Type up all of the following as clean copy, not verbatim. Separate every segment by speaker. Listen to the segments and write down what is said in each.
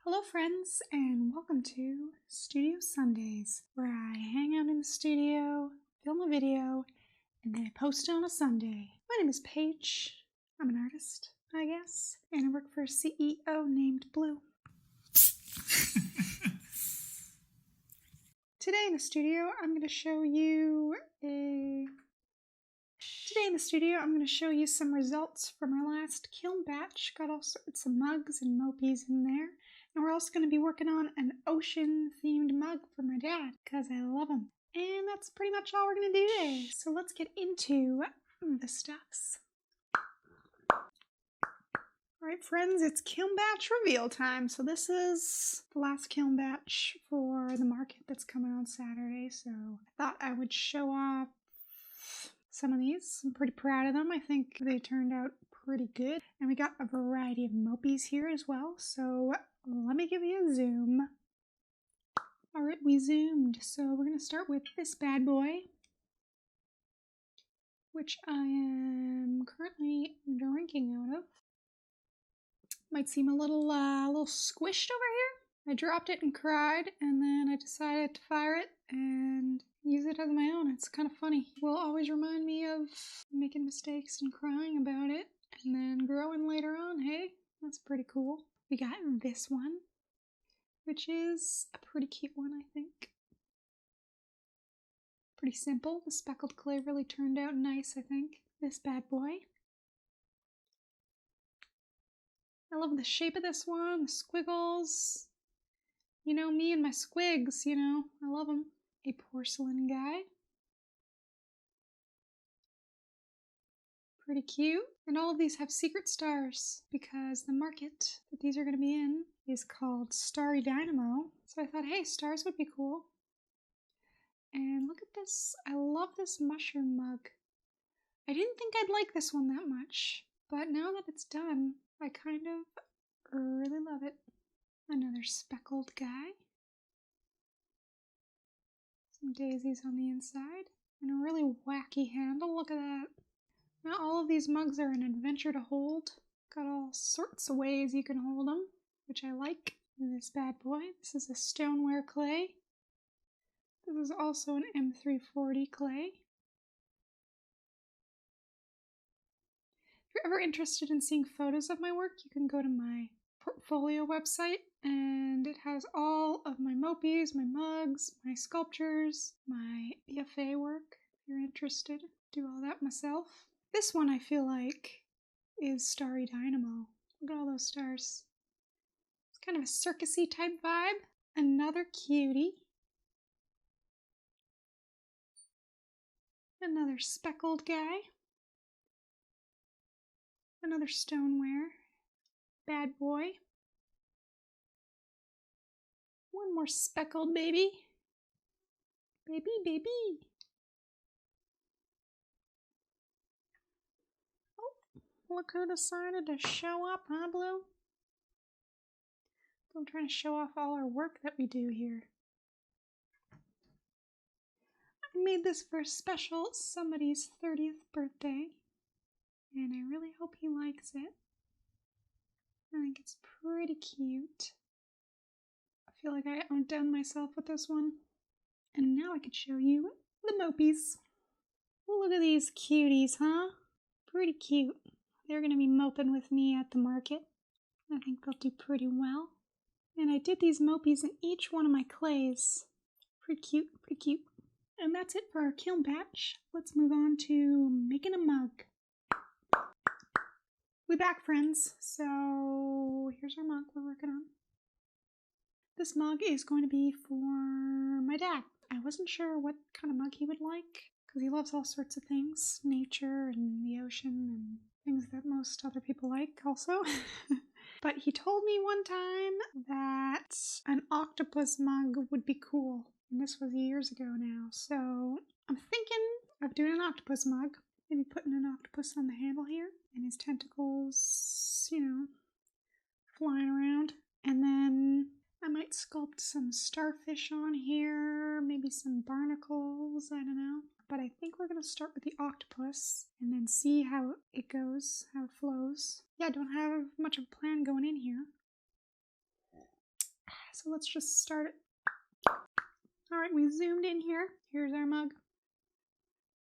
Speaker 1: Hello friends, and welcome to Studio Sundays, where I hang out in the studio, film a video, and then I post it on a Sunday. My name is Paige. I'm an artist, I guess, and I work for a CEO named Blue. Today in the studio, I'm going to show you some results from our last Kiln Batch. Got all sorts of mugs and mopies in there. And we're also going to be working on an ocean-themed mug for my dad, because I love him. And that's pretty much all we're going to do today. So let's get into the stuffs. Alright friends, it's Kiln Batch reveal time. So this is the last Kiln Batch for the market that's coming on Saturday. So I thought I would show off some of these. I'm pretty proud of them. I think they turned out pretty good. And we got a variety of mopies here as well. So let me give you a zoom. Alright, we zoomed. So we're going to start with this bad boy, which I am currently drinking out of. Might seem a little squished over here. I dropped it and cried, and then I decided to fire it and use it as my own. It's kind of funny. It will always remind me of making mistakes and crying about it, and then growing later on. Hey, that's pretty cool. We got this one, which is a pretty cute one, I think. Pretty simple. The speckled clay really turned out nice, I think. This bad boy. I love the shape of this one, the squiggles. You know me and my squigs, you know, I love them. A porcelain guy. Pretty cute. And all of these have secret stars because the market that these are going to be in is called Starry Dynamo. So I thought, hey, stars would be cool. And look at this. I love this mushroom mug. I didn't think I'd like this one that much, but now that it's done, I kind of really love it. Another speckled guy. Some daisies on the inside. And a really wacky handle. Look at that. Now all of these mugs are an adventure to hold. Got all sorts of ways you can hold them, which I like. This bad boy. This is a stoneware clay. This is also an M340 clay. If you're ever interested in seeing photos of my work, you can go to my portfolio website, and it has all of my mopies, my mugs, my sculptures, my BFA work. If you're interested, do all that myself. This one I feel like is Starry Dynamo. Look at all those stars. It's kind of a circusy type vibe. Another cutie. Another speckled guy. Another stoneware. Bad boy. One more speckled baby. Baby. Oh, look who decided to show up, huh, Blue? I'm trying to show off all our work that we do here. I made this for a special somebody's 30th birthday, and I really hope he likes it. I think it's pretty cute. I feel like I outdone myself with this one. And now I could show you the mopies. Look at these cuties, huh? Pretty cute. They're going to be moping with me at the market. I think they'll do pretty well. And I did these mopies in each one of my clays. Pretty cute. And that's it for our Kiln Batch. Let's move on to making a mug. We're back, friends. So here's our mug we're working on. This mug is going to be for my dad. I wasn't sure what kind of mug he would like, because he loves all sorts of things. Nature and the ocean and things that most other people like also. But he told me one time that an octopus mug would be cool. And this was years ago now. So I'm thinking of doing an octopus mug. Maybe putting an octopus on the handle here. And his tentacles, you know, flying around. And then I might sculpt some starfish on here. Maybe some barnacles, I don't know. But I think we're going to start with the octopus and then see how it goes, how it flows. Yeah, I don't have much of a plan going in here. So let's just start it. Alright, we zoomed in here. Here's our mug.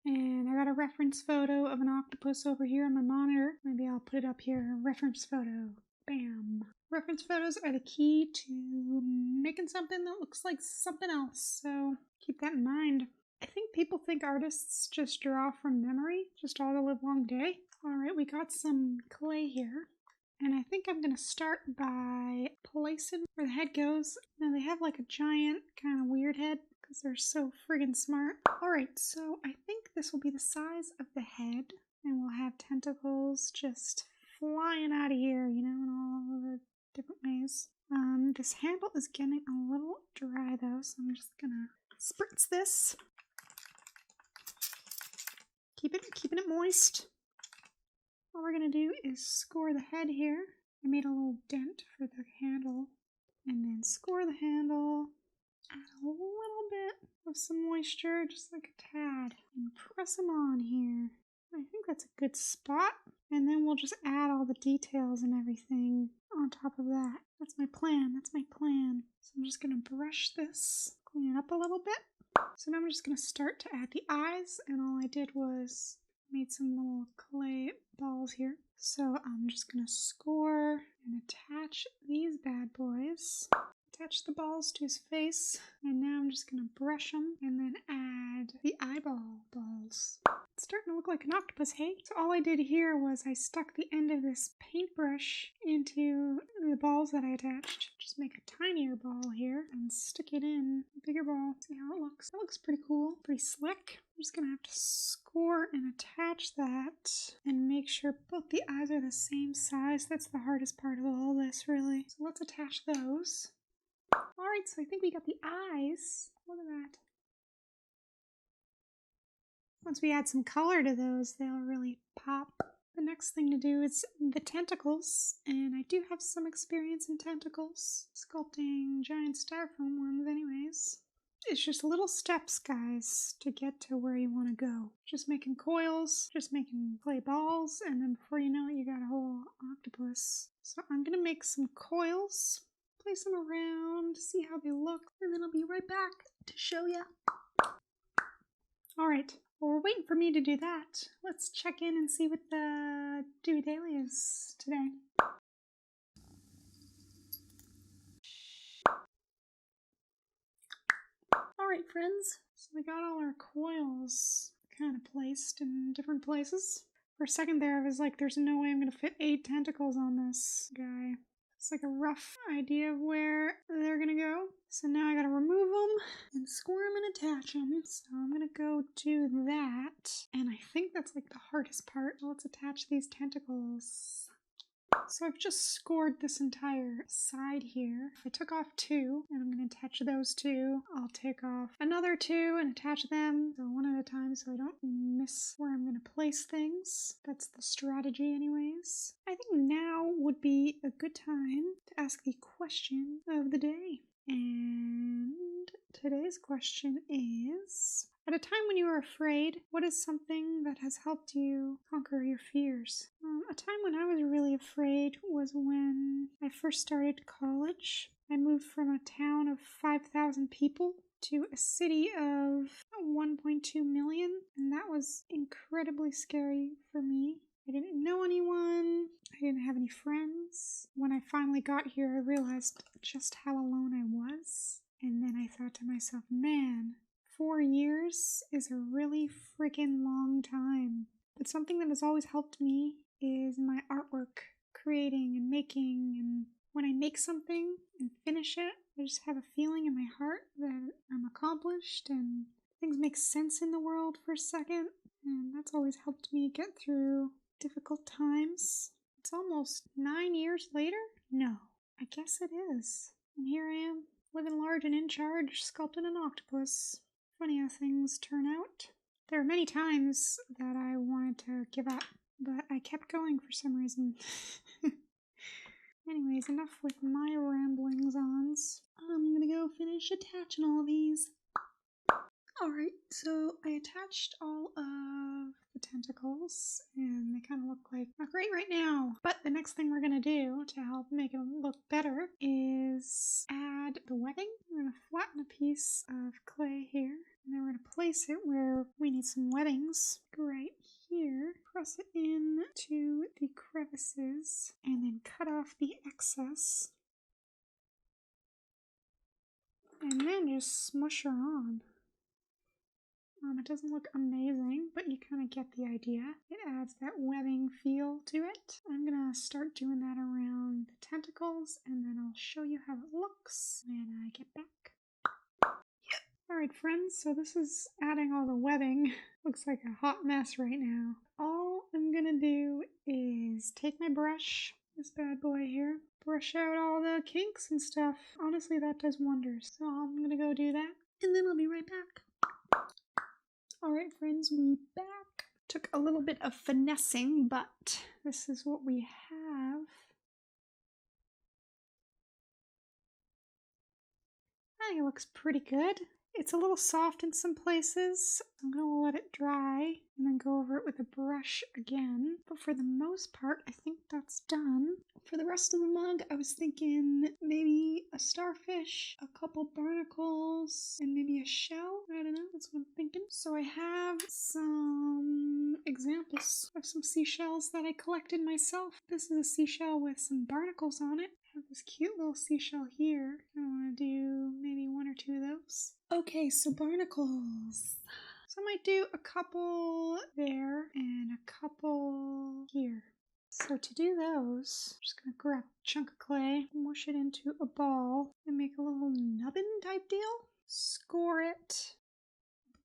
Speaker 1: And I got a reference photo of an octopus over here on my monitor. Maybe I'll put it up here. Reference photo. Bam. Reference photos are the key to making something that looks like something else. So keep that in mind. I think people think artists just draw from memory, just all the live long day. Alright, we got some clay here. And I think I'm going to start by placing where the head goes. Now they have like a giant kind of weird head because they're so friggin' smart. Alright, so I think this will be the size of the head. And we'll have tentacles just flying out of here, you know, in all of the different ways. This handle is getting a little dry though, so I'm just going to spritz this. Keeping it moist. All we're going to do is score the head here. I made a little dent for the handle. And then score the handle. Add a little bit of some moisture, just like a tad. And press them on here. I think that's a good spot. And then we'll just add all the details and everything on top of that. That's my plan. So I'm just going to brush this, clean it up a little bit. So now I'm just going to start to add the eyes. And all I did was made some little clay balls here. So I'm just going to score and attach these bad boys. Attach the balls to his face. And now I'm just going to brush them and then add the eyeball balls. It's starting to look like an octopus, hey? So all I did here was I stuck the end of this paintbrush into the balls that I attached. Just make a tinier ball here and stick it in a bigger ball. See how it looks. That looks pretty cool, pretty slick. I'm just going to have to score and attach that and make sure both the eyes are the same size. That's the hardest part of all this, really. So let's attach those. Alright, so I think we got the eyes. Look at that. Once we add some color to those, they'll really pop. The next thing to do is the tentacles, and I do have some experience in tentacles, sculpting giant styrofoam ones anyways. It's just little steps, guys, to get to where you want to go. Just making coils, just making clay balls, and then before you know it, you got a whole octopus. So I'm going to make some coils, place them around, see how they look, and then I'll be right back to show you. Alright. Well, we're waiting for me to do that. Let's check in and see what the Dewey Daily is today. Alright, friends. So we got all our coils kind of placed in different places. For a second there, I was like, there's no way I'm going to fit 8 tentacles on this guy. It's like a rough idea of where they're going to go. So now I got to remove them and score them and attach them. So I'm going to go do that. And I think that's like the hardest part. Let's attach these tentacles. So I've just scored this entire side here. If I took off 2, and I'm going to attach those 2, I'll take off another 2 and attach them. So one at a time so I don't miss where I'm going to place things. That's the strategy anyways. I think now would be a good time to ask the question of the day. And today's question is, at a time when you were afraid, what is something that has helped you conquer your fears? A time when I was really afraid was when I first started college. I moved from a town of 5,000 people to a city of 1.2 million, and that was incredibly scary for me. I didn't know anyone. I didn't have any friends. When I finally got here, I realized just how alone I was. And then I thought to myself, man, 4 years is a really freaking long time. But something that has always helped me is my artwork, creating and making. And when I make something and finish it, I just have a feeling in my heart that I'm accomplished and things make sense in the world for a second. And that's always helped me get through difficult times. It's almost 9 years later? No, I guess it is. And here I am, living large and in charge, sculpting an octopus. Funny how things turn out. There are many times that I wanted to give up, but I kept going for some reason. Anyways, enough with my ramblings-ons. I'm gonna go finish attaching all these. Alright, so I attached all of the tentacles, and they kind of look like not great right now. But the next thing we're going to do to help make it look better is add the webbing. I'm going to flatten a piece of clay here, and then we're going to place it where we need some webbings. Right here. Press it in to the crevices, and then cut off the excess. And then just smush her on. It doesn't look amazing, but you kind of get the idea. It adds that webbing feel to it. I'm going to start doing that around the tentacles, and then I'll show you how it looks when I get back. Alright friends, so this is adding all the webbing. Looks like a hot mess right now. All I'm going to do is take my brush, this bad boy here, brush out all the kinks and stuff. Honestly, that does wonders. So I'm going to go do that, and then I'll be right back. Alright friends, we back. Took a little bit of finessing, but this is what we have. I think it looks pretty good. It's a little soft in some places. I'm going to let it dry and then go over it with a brush again. But for the most part, I think that's done. For the rest of the mug, I was thinking maybe a starfish, a couple barnacles, and maybe a shell. I don't know, that's what I'm thinking. So I have some examples of some seashells that I collected myself. This is a seashell with some barnacles on it. I have this cute little seashell here. I want to do maybe one or two of those. Okay, so barnacles. So I might do a couple there and a couple here. So to do those, I'm just going to grab a chunk of clay, mush it into a ball, and make a little nubbin type deal. Score it,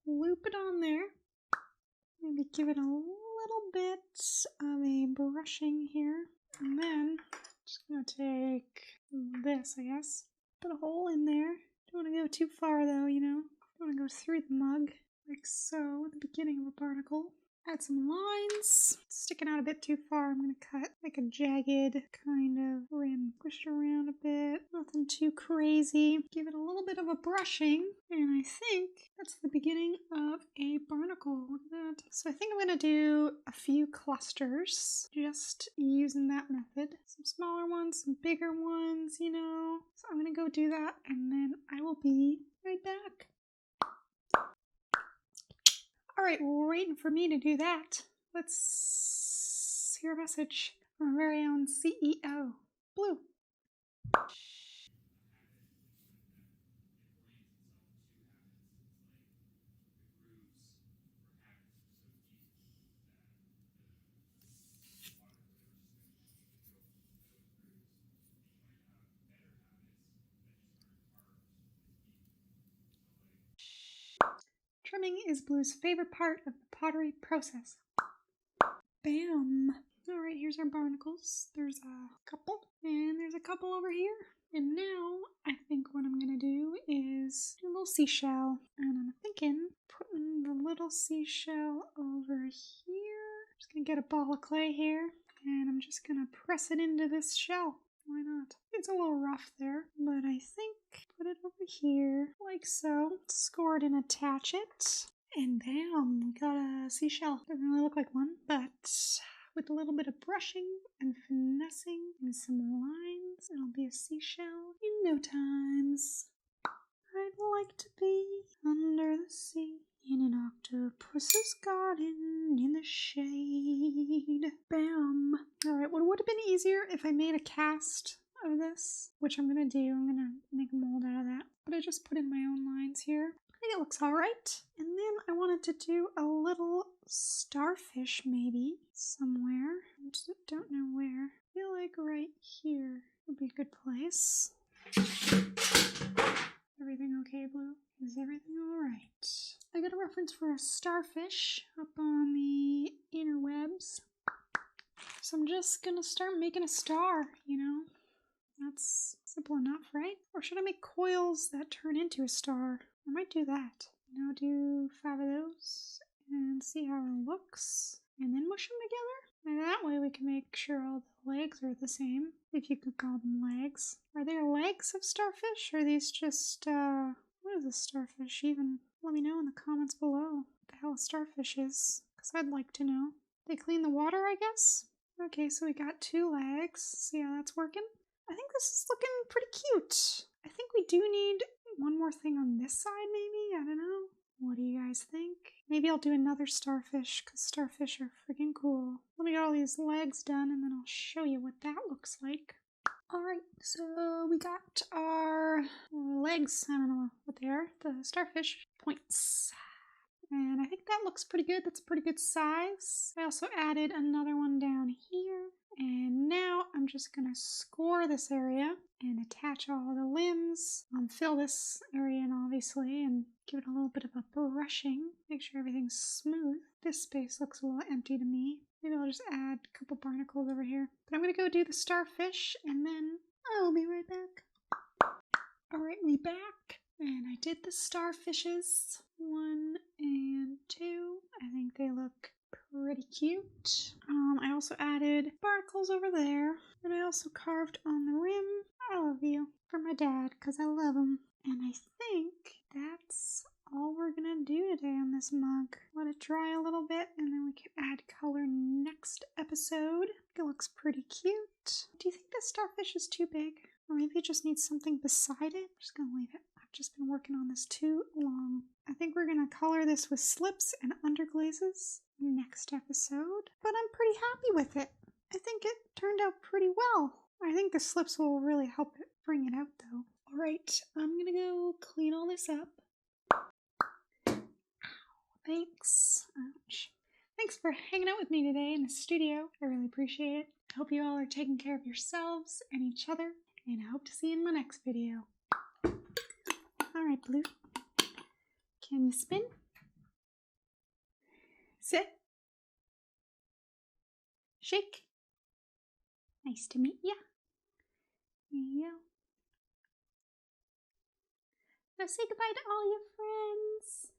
Speaker 1: loop it on there, maybe give it a little bit of a brushing here, and then just going to take this, I guess, put a hole in there. Don't want to go too far though, you know. Don't want to go through the mug, like so, at the beginning of a barnacle. Add some lines. It's sticking out a bit too far. I'm going to cut like a jagged kind of rim. Push it around a bit. Nothing too crazy. Give it a little bit of a brushing. And I think that's the beginning of a barnacle. Look at that. So I think I'm going to do a few clusters. Just using that method. Some smaller ones, some bigger ones, you know. So I'm going to go do that. And then I will be right back. Alright, we're waiting for me to do that. Let's hear a message from our very own CEO, Blue. Trimming is Blue's favorite part of the pottery process. Bam! Alright, here's our barnacles. There's a couple, and there's a couple over here. And now, I think what I'm going to do is do a little seashell. And I'm thinking, putting the little seashell over here. I'm just going to get a ball of clay here, and I'm just going to press it into this shell. Why not? It's a little rough there, but I think put it over here, like so. Score it and attach it. And bam, we got a seashell. Doesn't really look like one, but with a little bit of brushing and finessing and some lines, it'll be a seashell in no times. I'd like to be under the sea in an octopus's garden in the shade. Bam. Alright, what would have been easier if I made a cast of this, which I'm going to do. I'm going to make a mold out of that. But I just put in my own lines here. I think it looks alright. And then I wanted to do a little starfish maybe somewhere. I just don't know where. I feel like right here would be a good place. Everything okay, Blue? Is everything alright? I got a reference for a starfish up on the interwebs. So I'm just gonna start making a star, you know? That's simple enough, right? Or should I make coils that turn into a star? I might do that. Now do 5 of those and see how it looks. And then mush them together. And that way we can make sure all the legs are the same, if you could call them legs. Are there legs of starfish, or are these just, what is a starfish even? Let me know in the comments below what the hell a starfish is, because I'd like to know. They clean the water, I guess? Okay, so we got 2 legs. See how that's working? I think this is looking pretty cute. I think we do need one more thing on this side, maybe? I don't know. What do you guys think? Maybe I'll do another starfish, because starfish are freaking cool. Let me get all these legs done, and then I'll show you what that looks like. Alright, so we got our legs. I don't know what they are. The starfish points. And I think that looks pretty good. That's a pretty good size. I also added another one down here. And now I'm just going to score this area and attach all the limbs. Fill this area in, obviously, and give it a little bit of a brushing. Make sure everything's smooth. This space looks a little empty to me. Maybe I'll just add a couple barnacles over here. But I'm going to go do the starfish, and then I'll be right back. Alright, we back. And I did the starfishes. 1 and 2. I think they look pretty cute. I also added barnacles over there. And I also carved on the rim, I love you, for my dad, because I love him. And I think that's all we're going to do today on this mug. Let it dry a little bit, and then we can add color next episode. It looks pretty cute. Do you think this starfish is too big? Or maybe it just needs something beside it? I'm just going to leave it. I've just been working on this too long. I think we're going to color this with slips and underglazes next episode. But I'm pretty happy with it. I think it turned out pretty well. I think the slips will really help it bring it out though. Alright, I'm going to go clean all this up. Ow, thanks. Ouch. Thanks for hanging out with me today in the studio. I really appreciate it. I hope you all are taking care of yourselves and each other. And I hope to see you in my next video. Alright, Blue. Can you spin? Sit. Shake. Nice to meet ya. Here you go. Now say goodbye to all your friends.